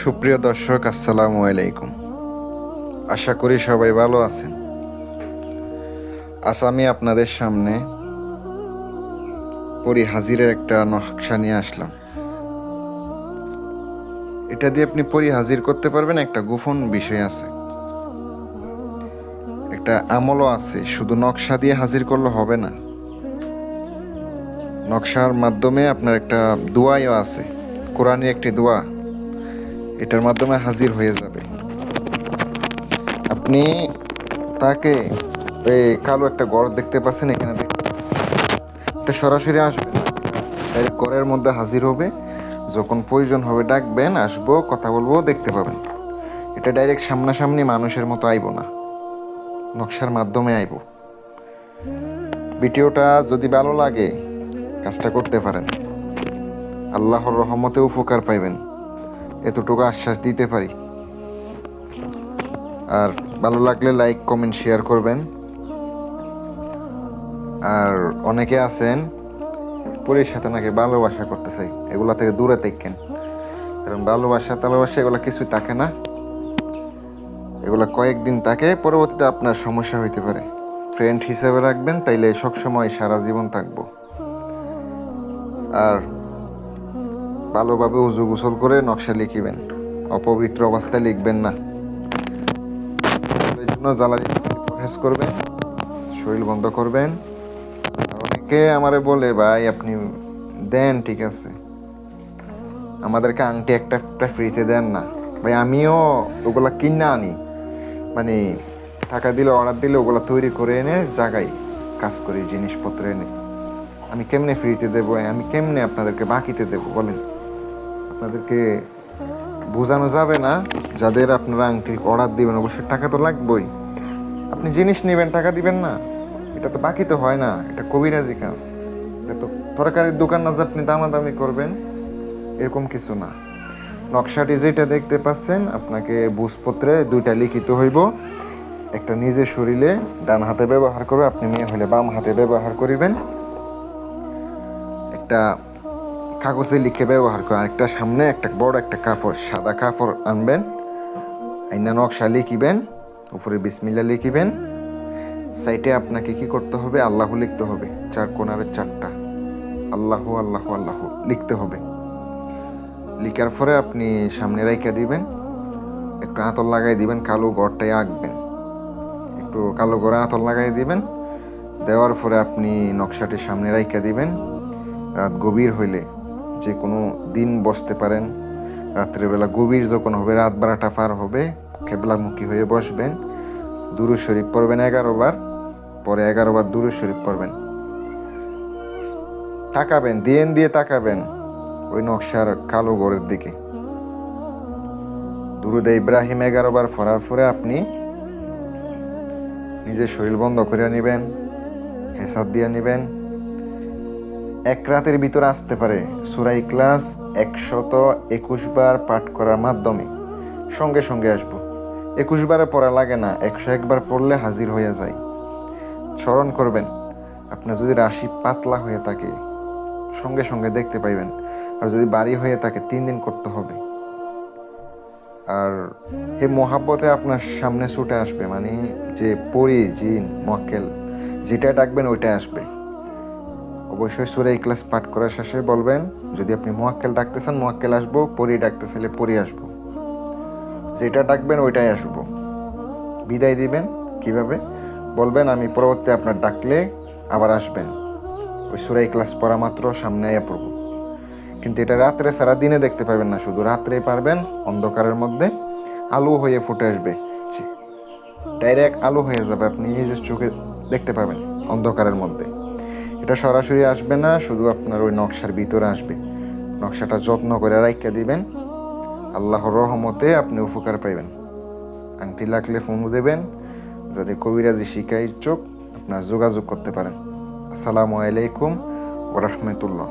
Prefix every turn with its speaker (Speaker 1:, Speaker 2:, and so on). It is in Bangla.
Speaker 1: সুপ্রিয় দর্শক, আসসালামু আলাইকুম। আশা করি সবাই ভালো আছেন। আজ আমি আপনাদের সামনে পরি হাজিরের একটা নকশা নিয়ে আসলাম। এটা দিয়ে আপনি পরি হাজির করতে পারবেন। একটা গোপন বিষয় আছে, একটা আমলও আছে। শুধু নকশা দিয়ে হাজির করলে হবে না, নকশার মাধ্যমে আপনার একটা দোয়াও আছে, কোরআনের একটি দোয়া, এটার মাধ্যমে হাজির হয়ে যাবে। আপনি তাকে এই কালো একটা ঘর দেখতে পাচ্ছেন, এখানে এটা সরাসরি আসবে না, ডাইরেক্ট ঘরের মধ্যে হাজির হবে। যখন প্রয়োজন হবে ডাকবেন, আসবো, কথা বলবো, দেখতে পাবেন। এটা ডাইরেক্ট সামনাসামনি মানুষের মতো আইব না, নকশার মাধ্যমে আইব। ভিডিওটা যদি ভালো লাগে কাজটা করতে পারেন, আল্লাহর রহমতে উপকার পাইবেন, এতটুকু আশ্বাস দিতে পারি। আর ভালো লাগলে লাইক, কমেন্ট, শেয়ার করবেন। আর অনেকে আছেন পরির সাথে নাকি ভালোবাসা করতে চাই, এগুলা থেকে দূরে থাকেন। কারণ ভালোবাসা এগুলা কিছুই থাকে না, এগুলা কয়েকদিন থাকে, পরবর্তীতে আপনার সমস্যা হইতে পারে। ফ্রেন্ড হিসেবে রাখবেন, তাইলে সবসময় সারা জীবন থাকবো। আর ভালোভাবে উজু গোসল করে নকশা লিখিবেন, অপবিত্র অবস্থায় লিখবেন না। এই জন্য জ্বালানি পরহেজ করবেন, শরীর বন্ধ করবেন। অনেকে আমারে বলে, ভাই আপনি দেন, ঠিক আছে, আমাদেরকে আংটি একটা একটা ফ্রিতে দেন না। ভাই আমিও ওগুলা কিনে আনি, মানে টাকা দিলে, অর্ডার দিলে ওগুলা তৈরি করে এনে জাগাই কাজ করি, জিনিসপত্র এনে। আমি কেমনে ফ্রিতে দেবো, আমি কেমনে আপনাদেরকে বাকিতে দেবো বলেন? আপনাদেরকে বোঝানো যাবে না। যাদের আপনারা আংটি অর্ডার দিবেন, অবশ্যই টাকা তো লাগবেই। আপনি জিনিস নেবেন, টাকা দিবেন না, এটা তো বাকিতে হয় না, এটা কবিরাজি কাজ। এটা তো তরকারির দোকান না যে আপনি দামাদামি করবেন, এরকম কিছু না। নকশাটি যেটা দেখতে পাচ্ছেন, আপনাকে বুঝপত্রে দুইটা লিখিত হইব। একটা নিজের শরীরে ডান হাতে ব্যবহার করবে, আপনি মেয়ে হলে বাম হাতে ব্যবহার করিবেন। একটা কাগজে লিখে ব্যবহার করে, আরেকটা সামনে একটা বড় একটা কাপড়, সাদা কাপড় আনবেন, আইনা নকশা লিখিবেন, উপরে বিসমিল্লাহ লিখিবেন। সাইটে আপনাকে কি করতে হবে, আল্লাহ লিখতে হবে, চার কোণারে চারটা আল্লাহ আল্লাহ আল্লাহ লিখতে হবে। লিখার পরে আপনি সামনে রাইখা দিবেন, একটু আতর লাগাই দিবেন, কালো ঘরটাই আঁকবেন, একটু কালো ঘরে আতর লাগাই দিবেন। দেওয়ার পরে আপনি নকশাটি সামনে রাইখা দিবেন। রাত গভীর হইলে যে কোনো দিন বসতে পারেন। রাত্রেবেলা গভীর যখন হবে, রাত 12টা পার হবে, কেবলামুখী হয়ে বসবেন। দুরূদ শরীফ পড়বেন 11 বার, পরে 11 বার দুরূদ শরীফ পড়বেন। তাকাবেন, দিয়ে তাকাবেন ওই নকশার কালো ঘরের দিকে। দুরূদে ইব্রাহিম 11 বার পড়ার পরে আপনি নিজের শরীর বন্ধ করে নেবেন, হেসাব দিয়ে নেবেন। এক রাতের ভিতরে আসতে পারে সূরা ইখলাস 121 বার পাঠ করার মাধ্যমে সঙ্গে সঙ্গে আসবো। 21 বারে পড়া লাগে না, 101 বার পড়লে হাজির হয়ে যায়। স্মরণ করবেন, আপনার যদি রাশি পাতলা হয়ে থাকে সঙ্গে সঙ্গে দেখতে পাইবেন, আর যদি বাড়ি হয়ে থাকে 3 দিন করতে হবে। আর এই মহাব্বতে আপনার সামনে ছুটে আসবে, মানে যে পরি, জিন, মোয়াক্কেল যেটা ডাকবেন ওইটাই আসবে। অবশ্যই সূরা ইখলাস পাঠ করার শেষে বলবেন, যদি আপনি মোয়াক্কেল ডাকতে চান মোয়াক্কেল আসবো, পরি ডাকতে চাইলে পরি আসবো। যেটা ডাকবেন ওইটাই আসবো। বিদায় দিবেন কিভাবে বলবেন, আমি পরবর্তী আপনার ডাকলে আবার আসবেন, ওই সূরা ইখলাস পড়া মাত্র সামনে আয়া পড়ব। কিন্তু এটা রাত্রে সারা দিনে দেখতে পাবেন না, শুধু রাত্রেই পারবেন। অন্ধকারের মধ্যে আলো হয়ে ফুটে আসবে, ডাইরেক্ট আলো হয়ে যাবে, আপনি নিজের চোখে দেখতে পাবেন অন্ধকারের মধ্যে। এটা সরাসরি আসবে না, শুধু আপনার ওই নকশার ভিতরে আসবে। নকশাটা যত্ন করে রাইখা দিবেন, আল্লাহর রহমতে আপনি উপকার পাইবেন। আংটি লাগলে ফোন দেবেন, যাদের কবিরাজি শিখাই ইচ্ছুক আপনার যোগাযোগ করতে পারেন। আসসালামু আলাইকুম ওয়া রাহমাতুল্লাহ।